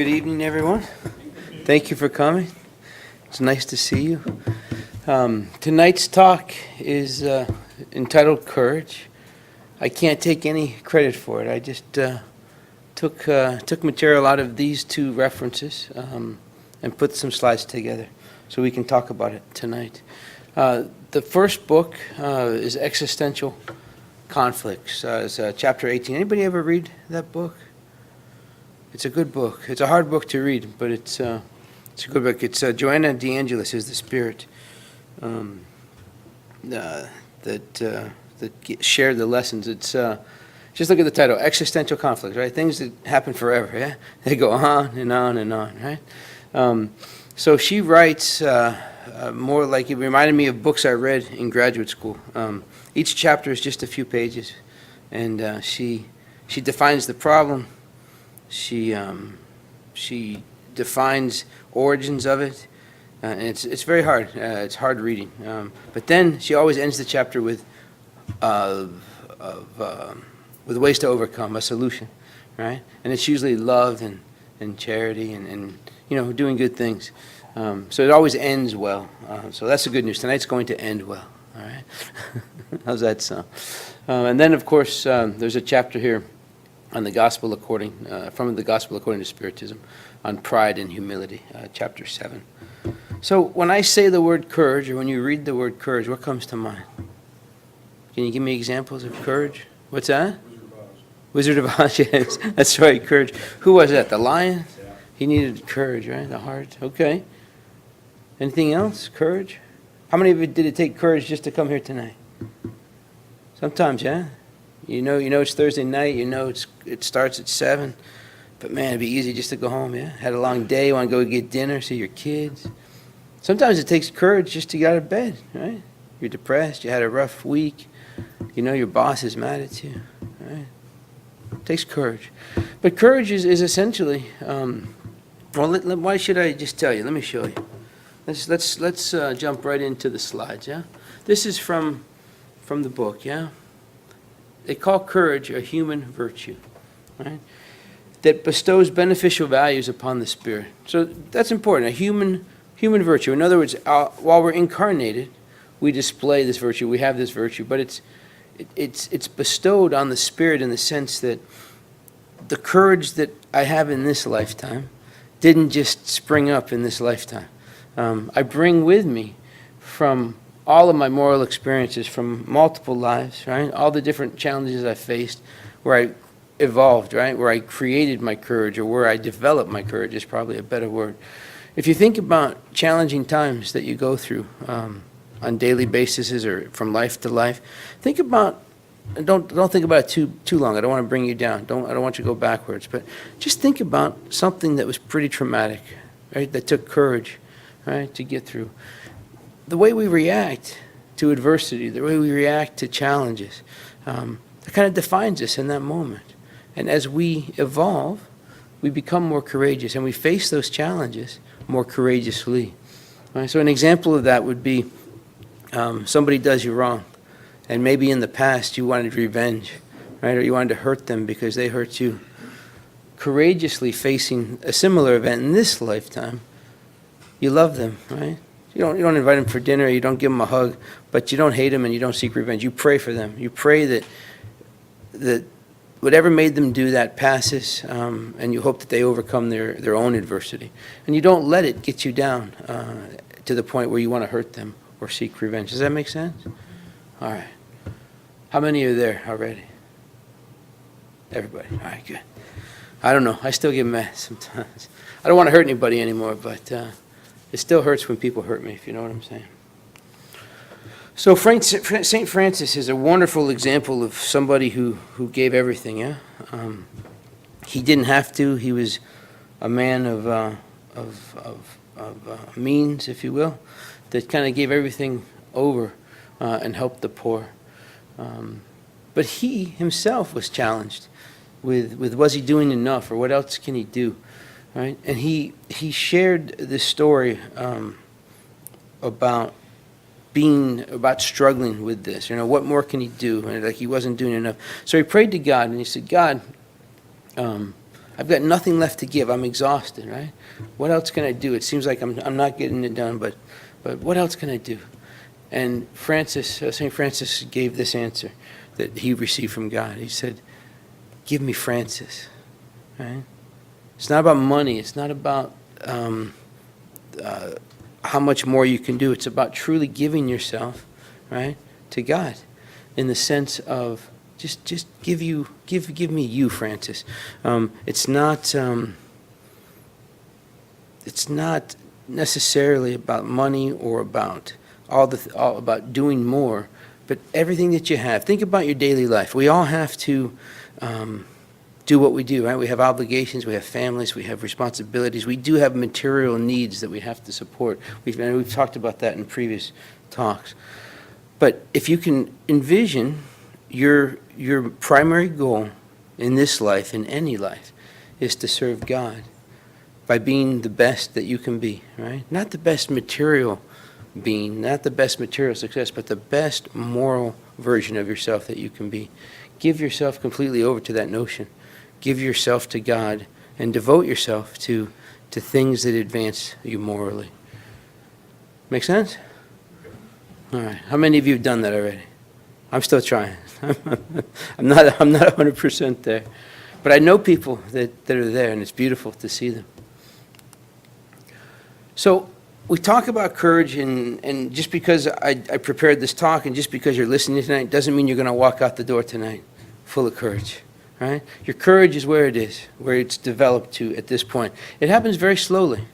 Good evening, everyone. Thank you for coming. It's nice to see you. Tonight's talk is entitled Courage. I can't take any credit for it. I just took material out of these two references and put some slides together so we can talk about it tonight. The first book is Existential Conflicts. It's chapter 18. Anybody ever read that book? It's a good book. It's a hard book to read, but it's a good book. It's Joanna DeAngelis is the spirit that shared the lessons. It's just look at the title, Existential Conflicts, right? Things that happen forever, yeah? They go on and on and on, right? So she writes more like, it reminded me of books I read in graduate school. Each chapter is just a few pages, and she defines the problem. She defines origins of it, and it's very hard. It's hard reading. But then she always ends the chapter with ways to overcome, a solution, right? And it's usually love and charity and doing good things. So it always ends well. So that's the good news. Tonight's going to end well. All right. How's that sound? And then, of course, there's a chapter here on the gospel from the gospel according to Spiritism, on pride and humility, chapter 7. So when I say the word courage, or when you read the word courage, what comes to mind? Can you give me examples of courage? What's that? Wizard of Oz, yes. That's right, courage. Who was that? The lion? Yeah. He needed courage, right? The heart. Okay. Anything else? Courage? How many of you did it take courage just to come here tonight? Sometimes, yeah. You know it's Thursday night, it starts at 7, but man, it'd be easy just to go home, yeah? Had a long day, want to go get dinner, see your kids. Sometimes it takes courage just to get out of bed, right? You're depressed, you had a rough week, your boss is mad at you, right? It takes courage. But courage is essentially, why should I just tell you? Let me show you. Let's jump right into the slides, yeah? This is from the book, yeah? They call courage a human virtue, right? That bestows beneficial values upon the spirit. So that's important, a human virtue. In other words, while we're incarnated, we display this virtue, we have this virtue, but it's bestowed on the spirit in the sense that the courage that I have in this lifetime didn't just spring up in this lifetime. I bring with me from all of my moral experiences from multiple lives, right? All the different challenges I faced, where I evolved, right? Where I created my courage, or where I developed my courage is probably a better word. If you think about challenging times that you go through on daily basis or from life to life, think about, don't think about it too long. I don't want to bring you down. I don't want you to go backwards, but just think about something that was pretty traumatic, right? That took courage, right, to get through. The way we react to adversity, the way we react to challenges, that kind of defines us in that moment. And as we evolve, we become more courageous, and we face those challenges more courageously. Right? So an example of that would be somebody does you wrong, and maybe in the past you wanted revenge, right? Or you wanted to hurt them because they hurt you. Courageously facing a similar event in this lifetime, you love them, right? You don't invite them for dinner, you don't give them a hug, but you don't hate them and you don't seek revenge. You pray for them. You pray that whatever made them do that passes, and you hope that they overcome their own adversity. And you don't let it get you down to the point where you want to hurt them or seek revenge. Does that make sense? All right. How many are there already? Everybody. All right, good. I don't know. I still get mad sometimes. I don't want to hurt anybody anymore, but it still hurts when people hurt me, if you know what I'm saying. So St. Francis is a wonderful example of somebody who gave everything, yeah? He didn't have to. He was a man of means, if you will, that kind of gave everything over and helped the poor. But he himself was challenged with was he doing enough, or what else can he do? Right? And he shared this story about struggling with this. What more can he do? And like he wasn't doing enough. So he prayed to God, and he said, God, I've got nothing left to give. I'm exhausted, right? What else can I do? It seems like I'm not getting it done, but what else can I do? And St. Francis gave this answer that he received from God. He said, give me Francis, right? It's not about money. It's not about how much more you can do. It's about truly giving yourself, right, to God, in the sense of just give me you, Francis. It's not necessarily about money or about all about doing more, but everything that you have. Think about your daily life. We all have to do what we do, right? We have obligations, we have families, we have responsibilities. We do have material needs that we have to support. We've talked about that in previous talks. But if you can envision your primary goal in this life, in any life, is to serve God by being the best that you can be, right? Not the best material being, not the best material success, but the best moral version of yourself that you can be. Give yourself completely over to that notion. Give yourself to God and devote yourself to things that advance you morally. Make sense? All right. How many of you have done that already? I'm still trying. I'm not 100% there. But I know people that are there, and it's beautiful to see them. So we talk about courage, and just because I prepared this talk and just because you're listening tonight doesn't mean you're going to walk out the door tonight full of courage, right? Your courage is where it is, where it's developed to at this point. It happens very slowly,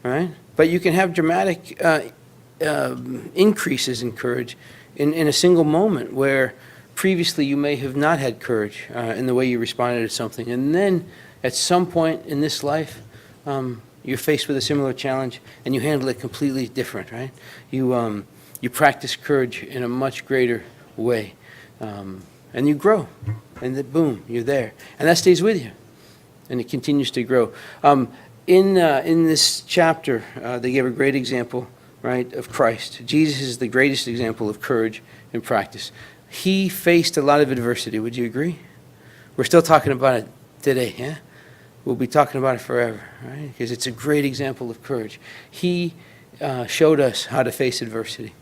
right? But you can have dramatic increases in courage in a single moment where previously you may have not had courage in the way you responded to something. And then at some point in this life, you're faced with a similar challenge and you handle it completely different, right? You practice courage in a much greater way. And you grow. And then boom, you're there. And that stays with you. And it continues to grow. In this chapter, they give a great example, right, of Christ. Jesus is the greatest example of courage in practice. He faced a lot of adversity. Would you agree? We're still talking about it today, yeah? We'll be talking about it forever, right? Because it's a great example of courage. He showed us how to face adversity,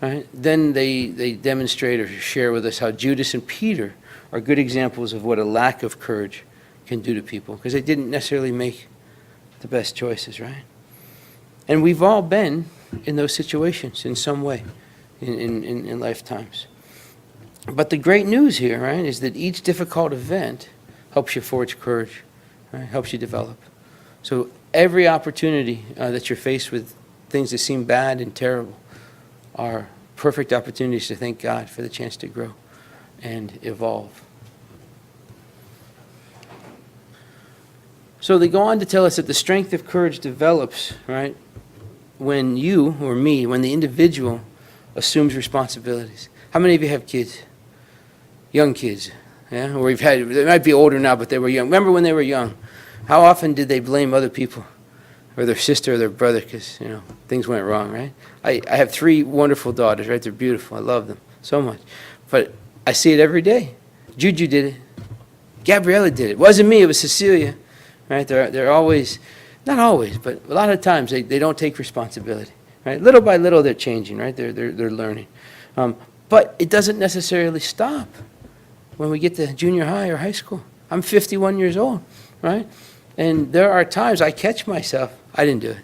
right? Then they demonstrate or share with us how Judas and Peter are good examples of what a lack of courage can do to people, because they didn't necessarily make the best choices, right? And we've all been in those situations in some way in lifetimes. But the great news here, right, is that each difficult event helps you forge courage, right? Helps you develop. So every opportunity that you're faced with things that seem bad and terrible are perfect opportunities to thank God for the chance to grow and evolve. So they go on to tell us that the strength of courage develops, right, when you or me, when the individual assumes responsibilities. How many of you have kids? Young kids, yeah? Or you've had, they might be older now, but they were young. Remember when they were young? How often did they blame other people or their sister or their brother because, things went wrong, right? I have 3 wonderful daughters, right? They're beautiful. I love them so much. But I see it every day. Juju did it. Gabriella did it. It wasn't me. It was Cecilia, right? They're always, not always, but a lot of times they don't take responsibility, right? Little by little they're changing, right? They're learning. But it doesn't necessarily stop when we get to junior high or high school. I'm 51 years old, right? And there are times I catch myself, I didn't do it,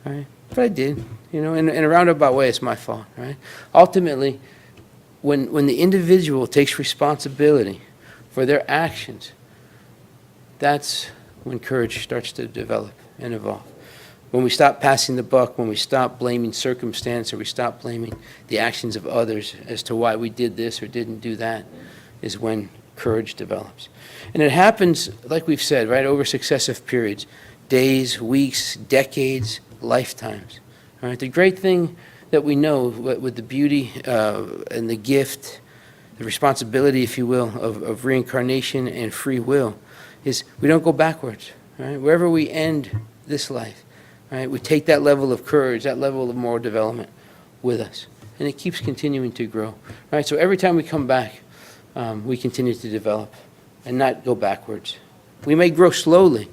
right? But I did, in a roundabout way, it's my fault, right? Ultimately, when the individual takes responsibility for their actions, that's when courage starts to develop and evolve. When we stop passing the buck, when we stop blaming circumstance, or we stop blaming the actions of others as to why we did this or didn't do that, is when courage develops. And it happens, like we've said, right, over successive periods, days, weeks, decades, lifetimes. All right? The great thing that we know with the beauty and the gift, the responsibility, if you will, of reincarnation and free will is we don't go backwards. Right? Wherever we end this life, right, we take that level of courage, that level of moral development with us. And it keeps continuing to grow. Right? So every time we come back, we continue to develop and not go backwards We may grow slowly.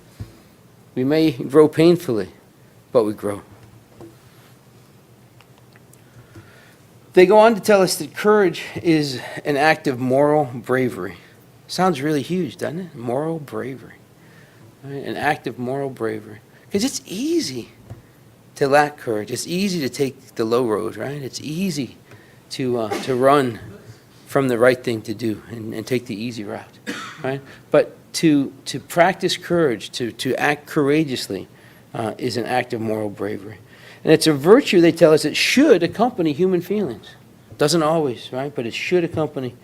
We may grow painfully, but we grow. They go on to tell us that courage is an act of moral bravery. Sounds really huge, doesn't it? Moral bravery. Right? An act of moral bravery. Because it's easy to lack courage. It's easy to take the low road, right? It's easy to run from the right thing to do and take the easy route, right? But to practice courage, to act courageously, is an act of moral bravery. And it's a virtue, they tell us, that should accompany human feelings. Doesn't always, right? But it should accompany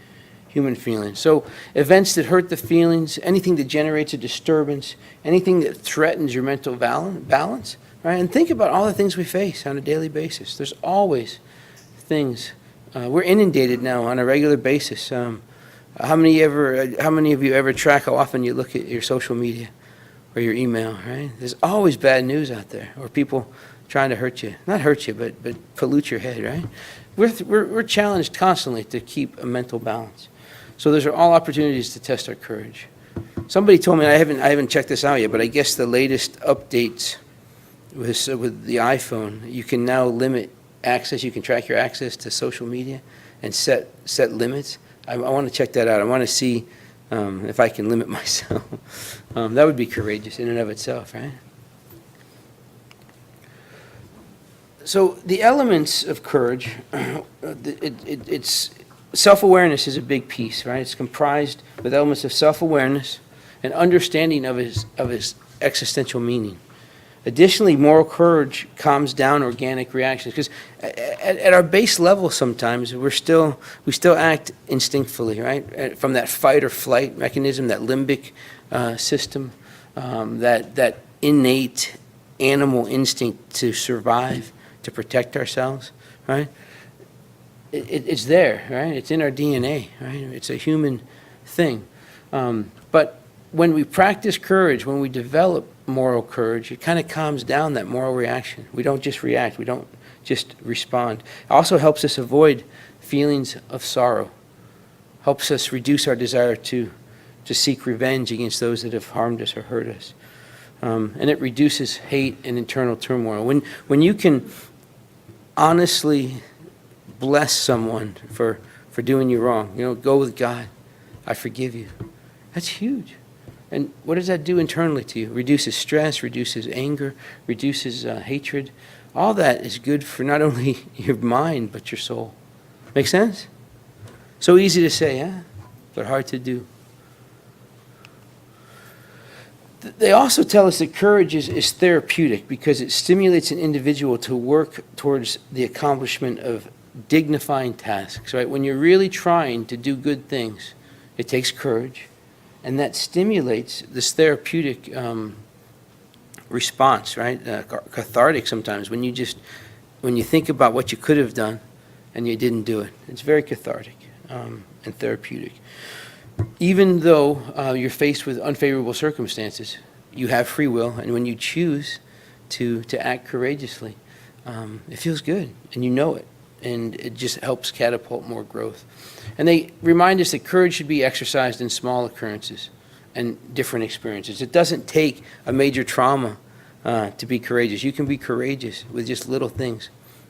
human feelings. So events that hurt the feelings, anything that generates a disturbance, anything that threatens your mental balance, right? And think about all the things we face on a daily basis. There's always things. We're inundated now on a regular basis. How many of you ever track how often you look at your social media or your email, right? There's always bad news out there, or people trying to hurt you. Not hurt you, but pollute your head, right? We're challenged constantly to keep a mental balance. So those are all opportunities to test our courage. Somebody told me, I haven't checked this out yet, but I guess the latest updates with the iPhone, you can now limit access. You can track your access to social media and set limits. I want to check that out. I want to see if I can limit myself. That would be courageous in and of itself, right? So the elements of courage, it's self-awareness is a big piece, right? It's comprised with elements of self-awareness and understanding of his existential meaning. Additionally, moral courage calms down organic reactions, because at our base level sometimes we still act instinctively, right? From that fight or flight mechanism, that limbic system, that innate animal instinct to survive, to protect ourselves, right? It's there, right? It's in our DNA, right? It's a human thing. But when we practice courage, when we develop moral courage, it kind of calms down that moral reaction. We don't just react. We don't just respond. It also helps us avoid feelings of sorrow. Helps us reduce our desire to seek revenge against those that have harmed us or hurt us. And it reduces hate and internal turmoil. When you can honestly bless someone for doing you wrong, go with God, I forgive you. That's huge. And what does that do internally to you? Reduces stress, reduces anger, reduces hatred. All that is good for not only your mind, but your soul. Make sense? So easy to say, huh? But hard to do. They also tell us that courage is therapeutic because it stimulates an individual to work towards the accomplishment of dignifying tasks, right? When you're really trying to do good things, it takes courage. And that stimulates this therapeutic response, right? Cathartic sometimes when you think about what you could have done and you didn't do it. It's very cathartic and therapeutic. Even though you're faced with unfavorable circumstances, you have free will, and when you choose to act courageously, it feels good, and you know it, and it just helps catapult more growth. And they remind us that courage should be exercised in small occurrences and different experiences. It doesn't take a major trauma to be courageous. You can be courageous with just little things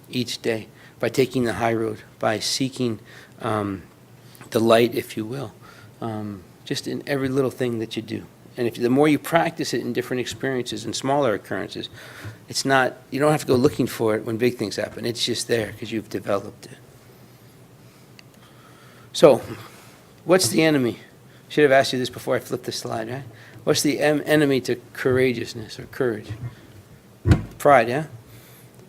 each day, by taking the high road, by seeking the light, if you will, just in every little thing that you do. And the more you practice it in different experiences and smaller occurrences, you don't have to go looking for it when big things happen. It's just there because you've developed it. So, what's the enemy? Should have asked you this before I flipped the slide, right? What's the enemy to courageousness or courage? Pride, yeah?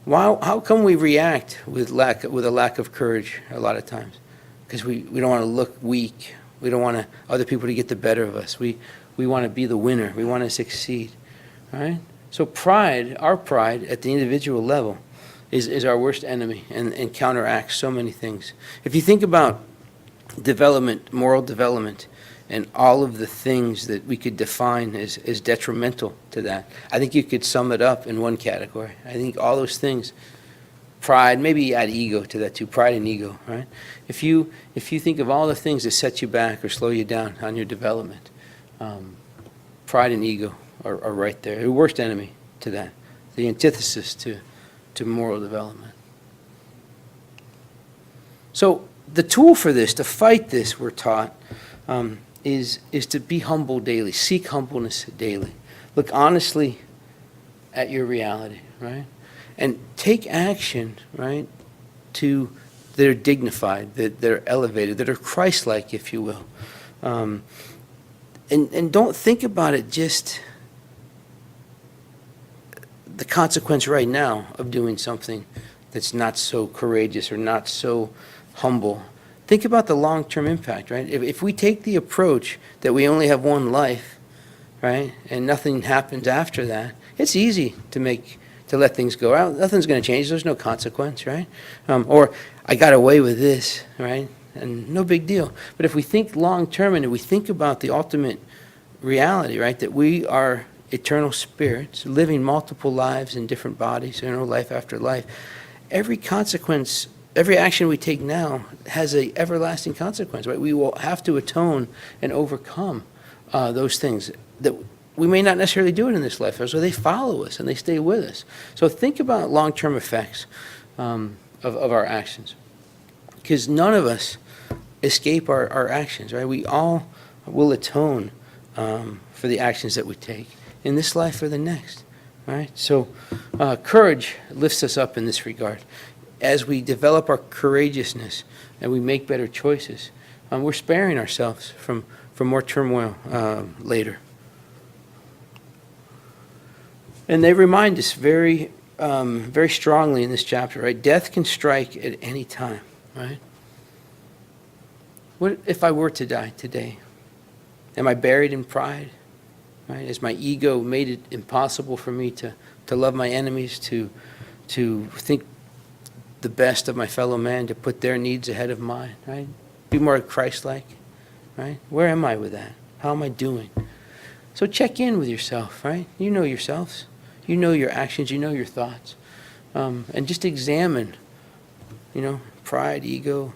How come we react with a lack of courage a lot of times? Because we don't want to look weak. We don't want other people to get the better of us. We want to be the winner. We want to succeed, right? So pride, our pride at the individual level is our worst enemy and counteracts so many things. If you think about development, moral development, and all of the things that we could define as detrimental to that, I think you could sum it up in one category. I think all those things, pride, maybe add ego to that too, pride and ego, right? If you think of all the things that set you back or slow you down on your development, pride and ego are right there. The worst enemy to that, the antithesis to moral development. So the tool for this, to fight this, we're taught, is to be humble daily. Seek humbleness daily. Look honestly at your reality, right? And take action, right, that are dignified, that are elevated, that are Christ-like, if you will. And don't think about it just the consequence right now of doing something that's not so courageous or not so humble. Think about the long-term impact, right? If we take the approach that we only have one life, right, and nothing happens after that, it's easy to let things go out. Nothing's going to change. There's no consequence, right? Or I got away with this, right? And no big deal. But if we think long-term and we think about the ultimate reality, right, that we are eternal spirits living multiple lives in different bodies, life after life, every consequence, every action we take now has an everlasting consequence, right? We will have to atone and overcome those things that we may not necessarily do it in this life, so they follow us and they stay with us. So think about long-term effects of our actions, because none of us escape our actions, right? We all will atone for the actions that we take in this life or the next, right? So courage lifts us up in this regard. As we develop our courageousness and we make better choices, we're sparing ourselves from more turmoil later. And they remind us very strongly in this chapter, right? Death can strike at any time, right? What if I were to die today? Am I buried in pride? Right? Has my ego made it impossible for me to love my enemies, to think the best of my fellow man, to put their needs ahead of mine, right? Be more Christ-like, right? Where am I with that? How am I doing? So check in with yourself, right? You know yourselves. You know your actions. You know your thoughts. And just examine, pride, ego,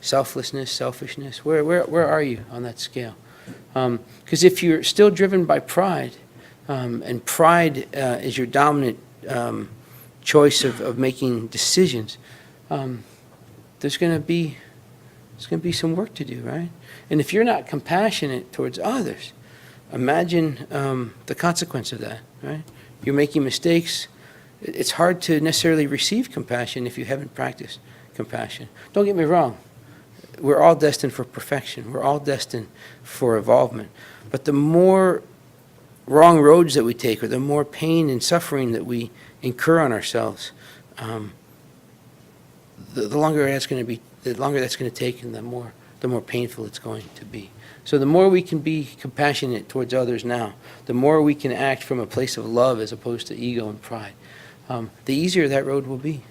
selflessness, selfishness. Where are you on that scale? Because if you're still driven by pride, and pride is your dominant choice of making decisions, there's going to be some work to do, right? And if you're not compassionate towards others, imagine the consequence of that, right? You're making mistakes. It's hard to necessarily receive compassion if you haven't practiced compassion. Don't get me wrong. We're all destined for perfection. We're all destined for involvement. But the more wrong roads that we take, or the more pain and suffering that we incur on ourselves, the longer that's going to take, and the more painful it's going to be. So the more we can be compassionate towards others now, the more we can act from a place of love as opposed to ego and pride, the easier that road will be.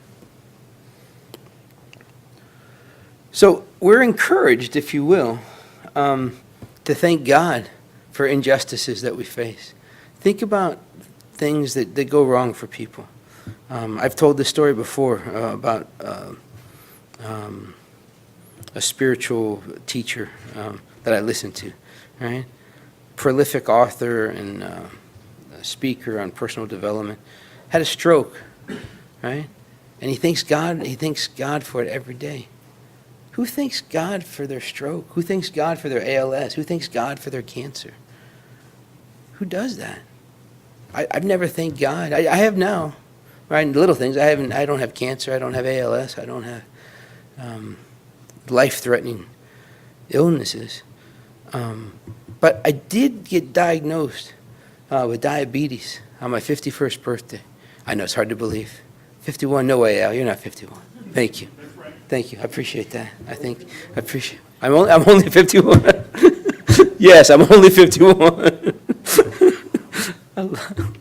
So we're encouraged, if you will, to thank God for injustices that we face. Think about things that go wrong for people. I've told this story before about a spiritual teacher that I listened to, right? Prolific author and a speaker on personal development, had a stroke, right? And he thanks God for it every day. Who thanks God for their stroke? Who thanks God for their ALS? Who thanks God for their cancer? Who does that? I've never thanked God. I have now, right? Little things. I don't have cancer. I don't have ALS. I don't have life-threatening illnesses. But I did get diagnosed with diabetes on my 51st birthday. I know it's hard to believe. 51? No way, Al. You're not 51. Thank you. Thank you. I appreciate that. I'm only 51. Yes, I'm only 51.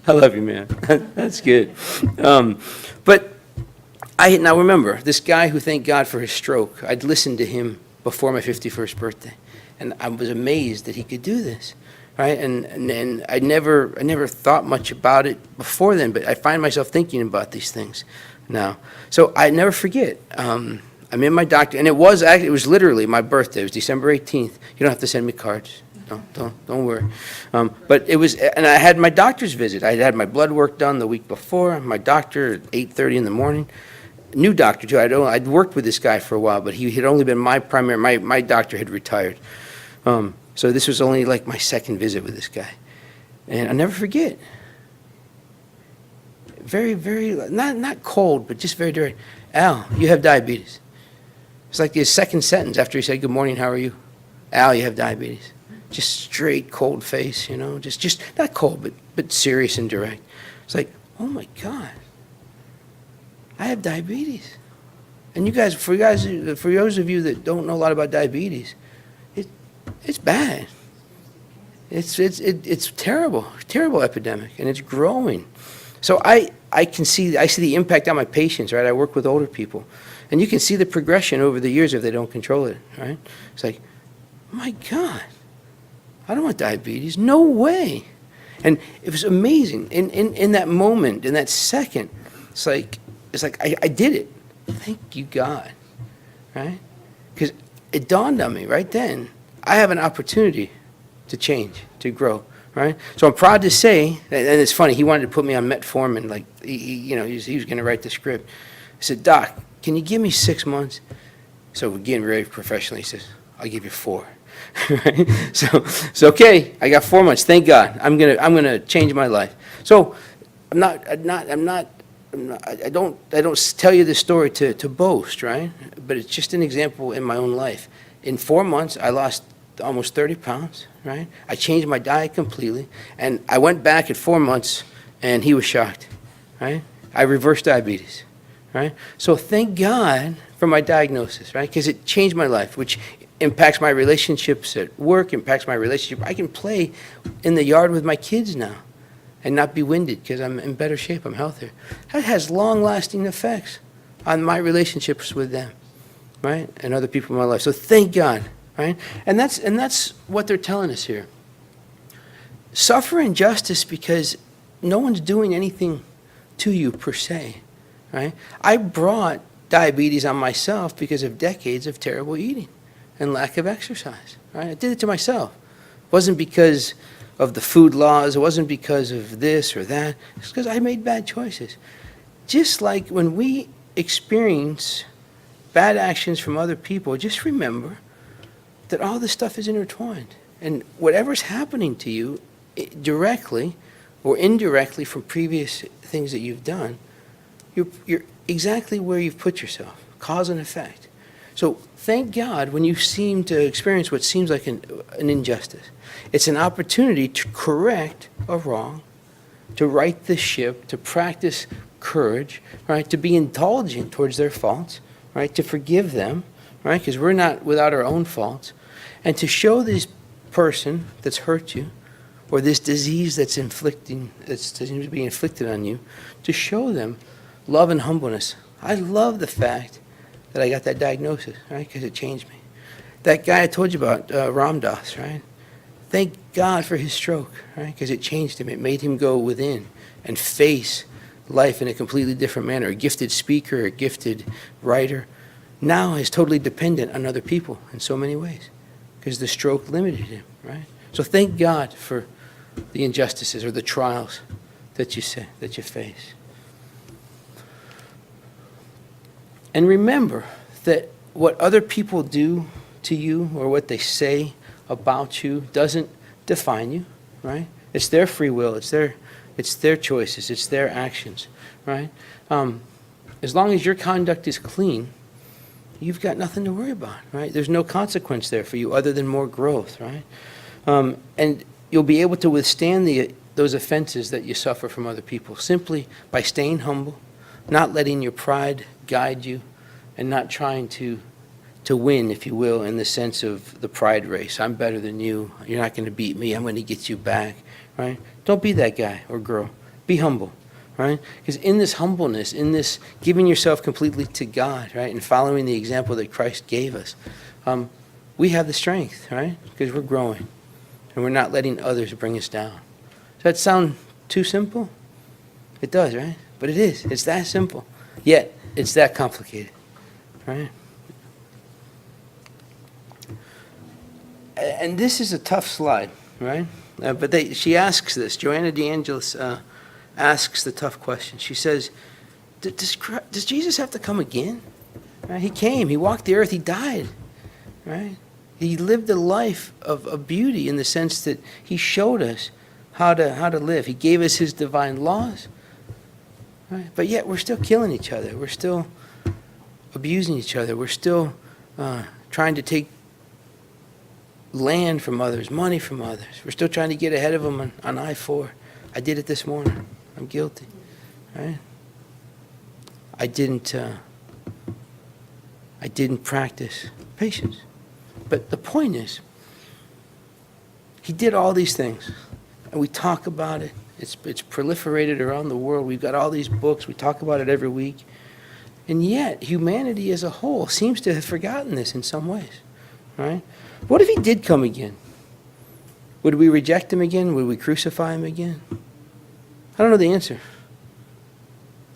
I love you, man. That's good. But now remember, this guy who thanked God for his stroke, I'd listened to him before my 51st birthday, and I was amazed that he could do this, right? And I never thought much about it before then, but I find myself thinking about these things now. So I never forget. I'm in my doctor, and it was literally my birthday. It was December 18th. You don't have to send me cards. Don't worry. But it was, and I had my doctor's visit. I had my blood work done the week before. My doctor at 8:30 in the morning. New doctor too. I'd worked with this guy for a while, but he had only been my primary. My doctor had retired. So this was only like my second visit with this guy, and I'll never forget. Very, very, not cold, but just very direct. Al, you have diabetes. It's like his second sentence after he said, "Good morning, how are you?" Al, you have diabetes. Just straight, cold face, just not cold, but serious and direct. It's like, oh my God, I have diabetes. And for those of you that don't know a lot about diabetes, it's bad. It's terrible, terrible epidemic, and it's growing. So I see the impact on my patients, right? I work with older people, and you can see the progression over the years if they don't control it, right? It's like, my God, I don't want diabetes. No way. And it was amazing. In that moment, in that second, it's like I did it. Thank you, God, right? Because it dawned on me right then, I have an opportunity to change, to grow, right? So I'm proud to say, and it's funny, he wanted to put me on metformin, like, he was going to write the script. I said, Doc, can you give me 6 months? So again, very professionally, he says, I'll give you 4. Right? So it's okay. I got 4 months. Thank God. I'm gonna change my life. So I don't tell you this story to boast, right? But it's just an example in my own life. In 4 months, I lost almost 30 pounds, right? I changed my diet completely, and I went back at 4 months, and he was shocked, right? I reversed diabetes, right? So thank God for my diagnosis, right? Because it changed my life, which impacts my relationships at work, impacts my relationship. I can play in the yard with my kids now and not be winded because I'm in better shape, I'm healthier. That has long-lasting effects on my relationships with them, right? And other people in my life. So thank God, right? And that's what they're telling us here. Suffer injustice because no one's doing anything to you per se, right? I brought diabetes on myself because of decades of terrible eating and lack of exercise, right? I did it to myself. It wasn't because of the food laws. It wasn't because of this or that. It's because I made bad choices. Just like when we experience bad actions from other people, just remember that all this stuff is intertwined. And whatever's happening to you directly or indirectly from previous things that you've done, you're exactly where you've put yourself, cause and effect. So thank God when you seem to experience what seems like an injustice. It's an opportunity to correct a wrong, to right the ship, to practice courage, right? To be indulgent towards their faults, right? To forgive them, right? Because we're not without our own faults. And to show this person that's hurt you, or this disease that seems to be inflicted on you, to show them love and humbleness. I love the fact that I got that diagnosis, right? Because it changed me. That guy I told you about, Ram Dass, right? Thank God for his stroke, right? Because it changed him. It made him go within and face life in a completely different manner. A gifted speaker, a gifted writer, now is totally dependent on other people in so many ways because the stroke limited him, right? So thank God for the injustices or the trials that you face. And remember that what other people do to you or what they say about you doesn't define you, right? It's their free will. It's their choices. It's their actions, right? As long as your conduct is clean, you've got nothing to worry about, right? There's no consequence there for you other than more growth, right? And you'll be able to withstand those offenses that you suffer from other people simply by staying humble, not letting your pride guide you, and not trying to win, if you will, in the sense of the pride race. I'm better than you. You're not going to beat me. I'm going to get you back, right? Don't be that guy or girl. Be humble, right? Because in this humbleness, in this giving yourself completely to God, right, and following the example that Christ gave us, we have the strength, right? Because we're growing, and we're not letting others bring us down. Does that sound too simple? It does, right? But it is. It's that simple. Yet, it's that complicated, right? And this is a tough slide, right? But she asks this. Joanna DeAngelis asks the tough question. She says, does Jesus have to come again? Right? He came. He walked the earth. He died. Right? He lived a life of beauty in the sense that he showed us how to live. He gave us his divine laws. Right? But yet we're still killing each other. We're still abusing each other. We're still trying to take land from others, money from others. We're still trying to get ahead of them on I-4. I did it this morning. I'm guilty. Right? I didn't practice patience. But the point is, he did all these things, and we talk about it. It's proliferated around the world. We've got all these books. We talk about it every week. And yet, humanity as a whole seems to have forgotten this in some ways, right? What if he did come again? Would we reject him again? Would we crucify him again? I don't know the answer.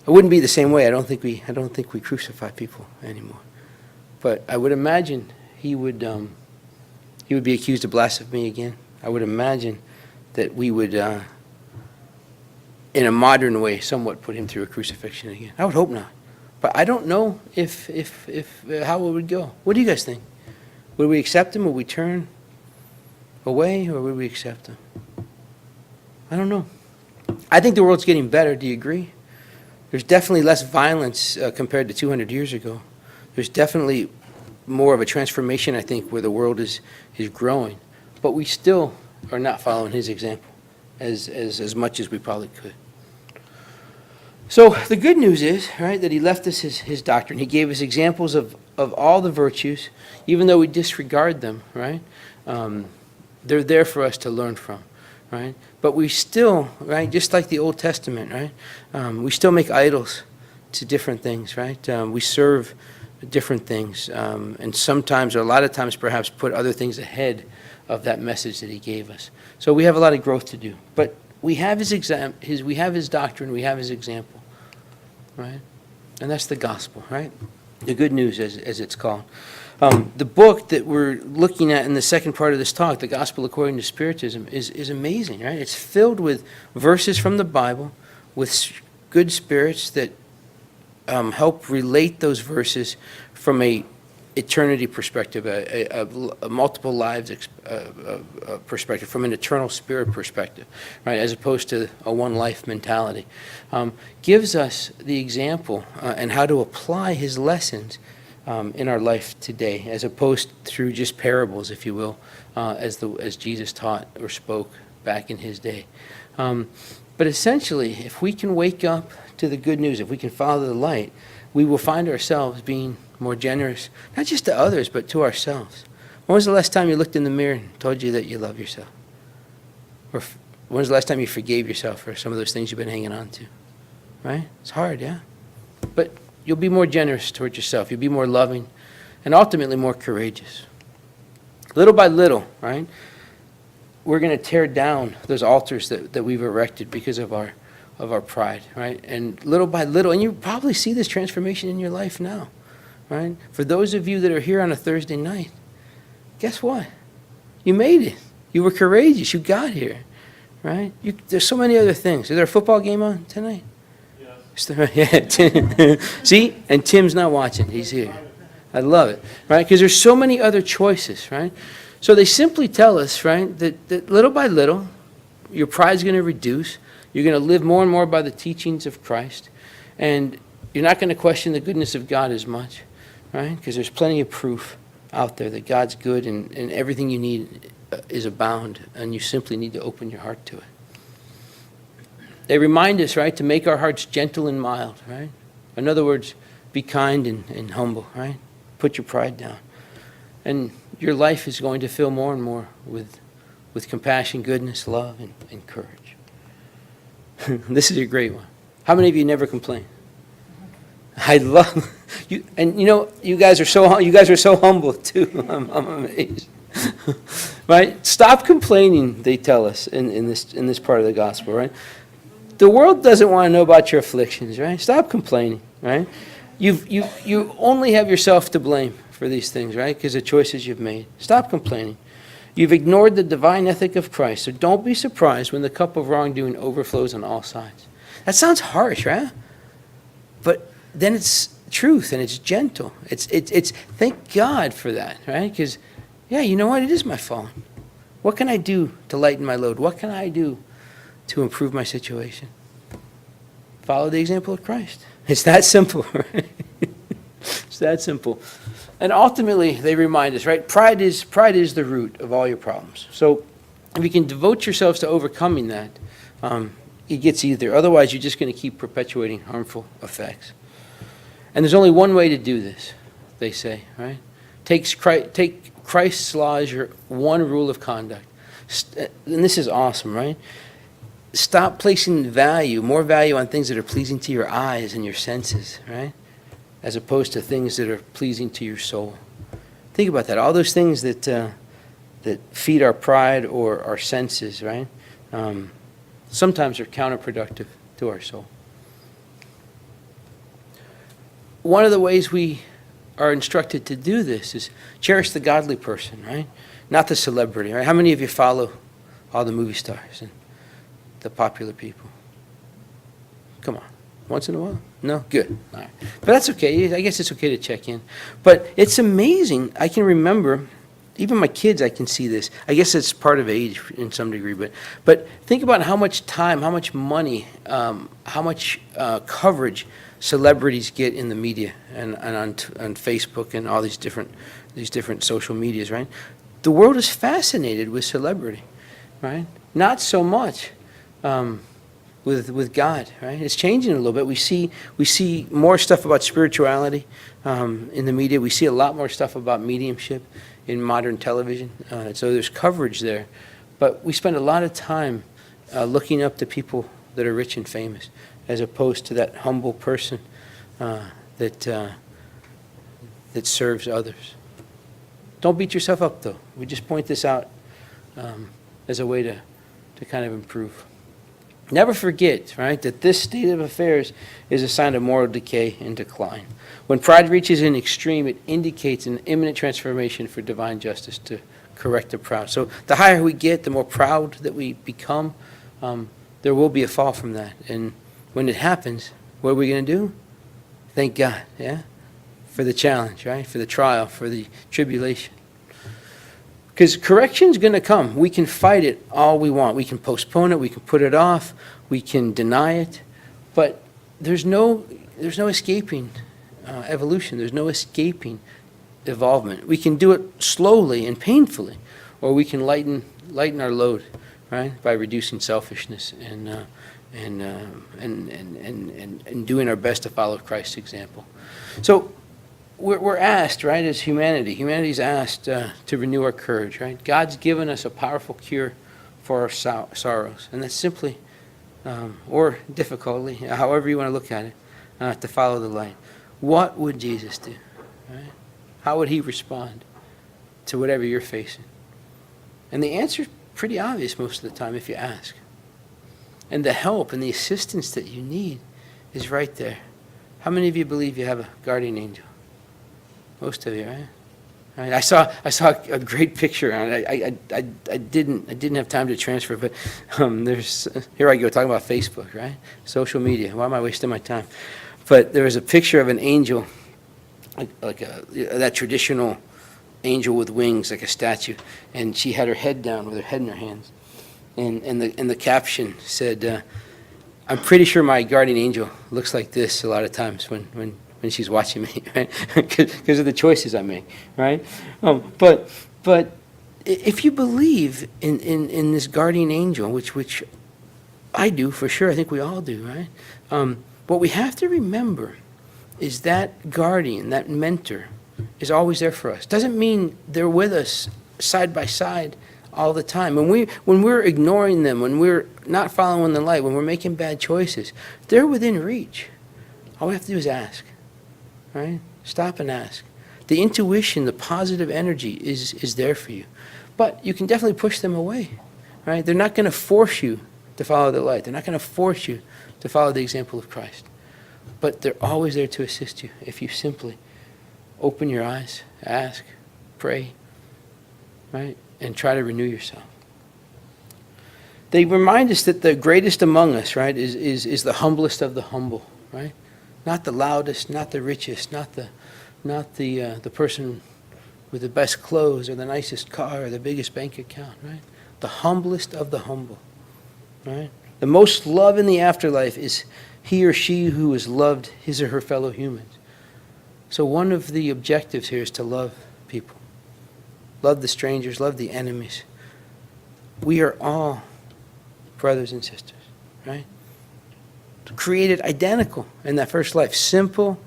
It wouldn't be the same way. I don't think we crucify people anymore. But I would imagine he would be accused of blasphemy again. I would imagine that we would, in a modern way, somewhat put him through a crucifixion again. I would hope not. But I don't know if how it would go. What do you guys think? Would we accept him? Would we turn away, or would we accept him? I don't know. I think the world's getting better. Do you agree? There's definitely less violence compared to 200 years ago. There's definitely more of a transformation, I think, where the world is growing. But we still are not following his example as much as we probably could. So the good news is, right, that he left us his doctrine. He gave us examples of all the virtues, even though we disregard them, right? They're there for us to learn from, right? But we still, right, just like the Old Testament, right, we still make idols to different things, right? We serve different things, and sometimes, or a lot of times perhaps, put other things ahead of that message that he gave us. So we have a lot of growth to do. But we have we have his doctrine, we have his example, right? And that's the gospel, right? The good news, as it's called. The book that we're looking at in the second part of this talk, The Gospel According to Spiritism, is amazing, right? It's filled with verses from the Bible, with good spirits that help relate those verses from a eternity perspective, a multiple lives perspective, from an eternal spirit perspective, right, as opposed to a one life mentality. Gives us the example and how to apply his lessons in our life today, as opposed through just parables, if you will, as Jesus taught or spoke back in his day. But essentially, if we can wake up to the good news, if we can follow the light, we will find ourselves being more generous, not just to others, but to ourselves. When was the last time you looked in the mirror and told you that you love yourself? Or when was the last time you forgave yourself for some of those things you've been hanging on to? Right? It's hard, yeah? But you'll be more generous towards yourself. You'll be more loving and ultimately more courageous. Little by little, right, we're going to tear down those altars that we've erected because of our pride, right? And little by little, and you probably see this transformation in your life now, right? For those of you that are here on a Thursday night, guess what? You made it. You were courageous. You got here, right? There's so many other things. Is there a football game on tonight? Yes. Yeah. See? And Tim's not watching. He's here. I love it, right? Because there's so many other choices, right? So they simply tell us, right, that little by little, your pride's going to reduce. You're going to live more and more by the teachings of Christ. And you're not going to question the goodness of God as much, right? Because there's plenty of proof out there that God's good, and everything you need is abound, and you simply need to open your heart to it. They remind us, right, to make our hearts gentle and mild, right? In other words, be kind and humble, right? Put your pride down. And your life is going to fill more and more with compassion, goodness, love, and courage. This is a great one. How many of you never complain? I love you, and you know, you guys are so humble too. I'm amazed. Right? Stop complaining, they tell us in this part of the gospel, right? The world doesn't want to know about your afflictions, right? Stop complaining, right? You only have yourself to blame for these things, right? Because of choices you've made. Stop complaining. You've ignored the divine ethic of Christ, so don't be surprised when the cup of wrongdoing overflows on all sides. That sounds harsh, right? But then it's truth and it's gentle. It's thank God for that, right? Because, yeah, you know what? It is my fault. What can I do to lighten my load? What can I do to improve my situation? Follow the example of Christ. It's that simple, right? It's that simple. And ultimately, they remind us, right? Pride is the root of all your problems. So if you can devote yourselves to overcoming that, it gets easier. Otherwise, you're just going to keep perpetuating harmful effects. And there's only one way to do this, they say, right? Take Christ's law as your one rule of conduct. And this is awesome, right? Stop placing more value on things that are pleasing to your eyes and your senses, right? As opposed to things that are pleasing to your soul. Think about that. All those things that feed our pride or our senses, right? Sometimes are counterproductive to our soul. One of the ways we are instructed to do this is cherish the godly person, right? Not the celebrity, right? How many of you follow all the movie stars and the popular people? Come on. Once in a while? No? Good. All right. But that's okay. I guess it's okay to check in. But it's amazing. I can remember, even my kids, I can see this. I guess it's part of age in some degree. But think about how much time, how much money, how much coverage celebrities get in the media and on Facebook and all these different social medias, right? The world is fascinated with celebrity, right? Not so much with God, right? It's changing a little bit. We see more stuff about spirituality in the media. We see a lot more stuff about mediumship in modern television. So there's coverage there. But we spend a lot of time looking up to people that are rich and famous, as opposed to that humble person that serves others. Don't beat yourself up, though. We just point this out as a way to kind of improve. Never forget, right, that this state of affairs is a sign of moral decay and decline. When pride reaches an extreme, it indicates an imminent transformation for divine justice to correct the proud. So the higher we get, the more proud that we become, there will be a fall from that. And when it happens, what are we going to do? Thank God, yeah, for the challenge, right, for the trial, for the tribulation. Because correction's going to come. We can fight it all we want. We can postpone it. We can put it off. We can deny it. But there's no escaping evolution. There's no escaping evolvement. We can do it slowly and painfully, or we can lighten our load, right, by reducing selfishness and doing our best to follow Christ's example. So we're asked, right, as humanity's asked to renew our courage, right? God's given us a powerful cure for our sorrows, and that's simply, or difficultly, however you want to look at it, to follow the light. What would Jesus do, right? How would he respond to whatever you're facing? And the answer is pretty obvious most of the time if you ask. And the help and the assistance that you need is right there. How many of you believe you have a guardian angel? Most of you, right? Right. I saw a great picture on it. I didn't have time to transfer, but here I go talking about Facebook, right? Social media. Why am I wasting my time? But there was a picture of an angel, like that traditional angel with wings, like a statue, and she had her head down with her head in her hands, and the caption said, "I'm pretty sure my guardian angel looks like this a lot of times when she's watching me, right? Because of the choices I make, right? But if you believe in this guardian angel, which I do for sure, I think we all do, right? What we have to remember is that guardian, that mentor, is always there for us. Doesn't mean they're with us side by side all the time. When we're ignoring them, when we're not following the light, when we're making bad choices, they're within reach. All we have to do is ask. Right? Stop and ask. The intuition, the positive energy is there for you. But you can definitely push them away. Right? They're not going to force you to follow the light. They're not going to force you to follow the example of Christ. But they're always there to assist you if you simply open your eyes, ask, pray. Right? and try to renew yourself. They remind us that the greatest among us, right, is the humblest of the humble, right? Not the loudest, not the richest, not the person with the best clothes or the nicest car or the biggest bank account, right? The humblest of the humble, right? The most love in the afterlife is he or she who has loved his or her fellow humans. So one of the objectives here is to love people. Love the strangers, love the enemies. We are all brothers and sisters, right? Created identical in that first life, simple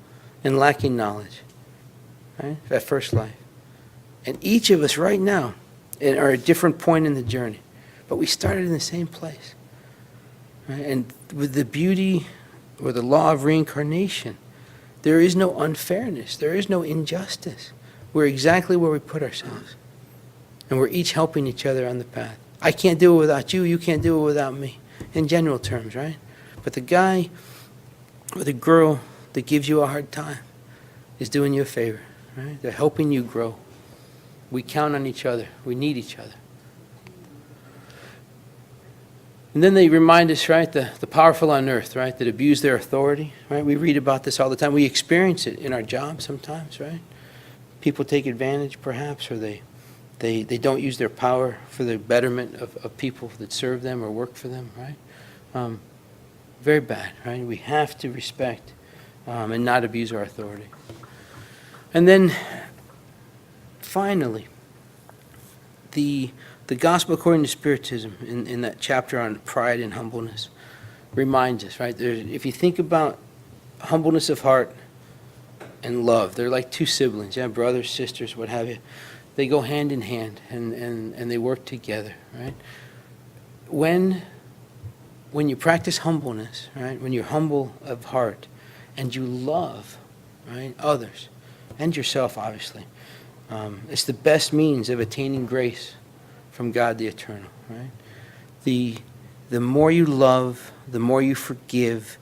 and lacking knowledge, right? That first life. And each of us right now are at a different point in the journey, but we started in the same place, right? And with the beauty or the law of reincarnation, there is no unfairness, there is no injustice. We're exactly where we put ourselves, and we're each helping each other on the path. I can't do it without you, you can't do it without me, in general terms, right? But the guy or the girl that gives you a hard time is doing you a favor, right? They're helping you grow. We count on each other. We need each other. And then they remind us, right, the powerful on earth, right, that abuse their authority, right? We read about this all the time. We experience it in our job sometimes, right? People take advantage, perhaps, or they don't use their power for the betterment of people that serve them or work for them, right? Very bad, right? We have to respect and not abuse our authority. And then, finally, the Gospel according to Spiritism, in that chapter on pride and humbleness, reminds us, right? If you think about humbleness of heart and love, they're like two siblings, yeah, brothers, sisters, what have you. They go hand in hand, and they work together, right? When you practice humbleness, right, when you're humble of heart, and you love, right, others, and yourself, obviously, it's the best means of attaining grace from God the Eternal, right? The more you love, the more you forgive,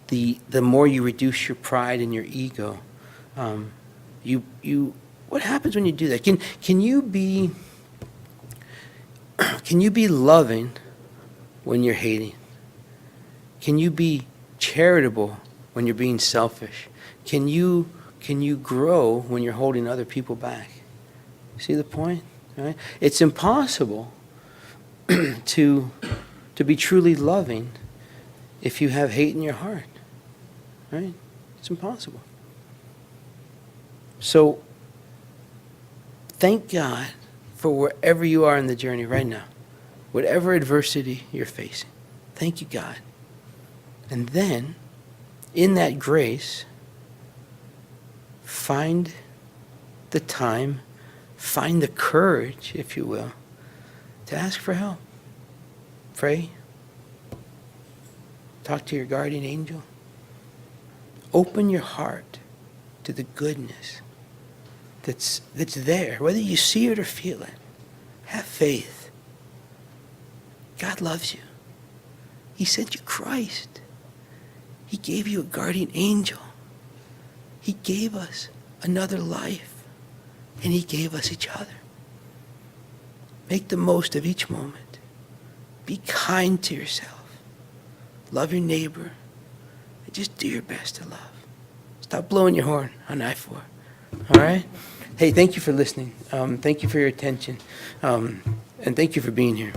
the more you reduce your pride and your ego. What happens when you do that? Can you be loving when you're hating? Can you be charitable when you're being selfish? Can you grow when you're holding other people back? See the point? Right? It's impossible to be truly loving if you have hate in your heart. Right? It's impossible. So thank God for wherever you are in the journey right now, whatever adversity you're facing. Thank you, God. And then, in that grace, find the time, find the courage, if you will, to ask for help. Pray. Talk to your guardian angel. Open your heart to the goodness that's there, whether you see it or feel it. Have faith. God loves you. He sent you Christ. He gave you a guardian angel. He gave us another life, and he gave us each other. Make the most of each moment. Be kind to yourself. Love your neighbor, and just do your best to love. Stop blowing your horn on I-4. All right? Hey, thank you for listening. Thank you for your attention. And thank you for being here.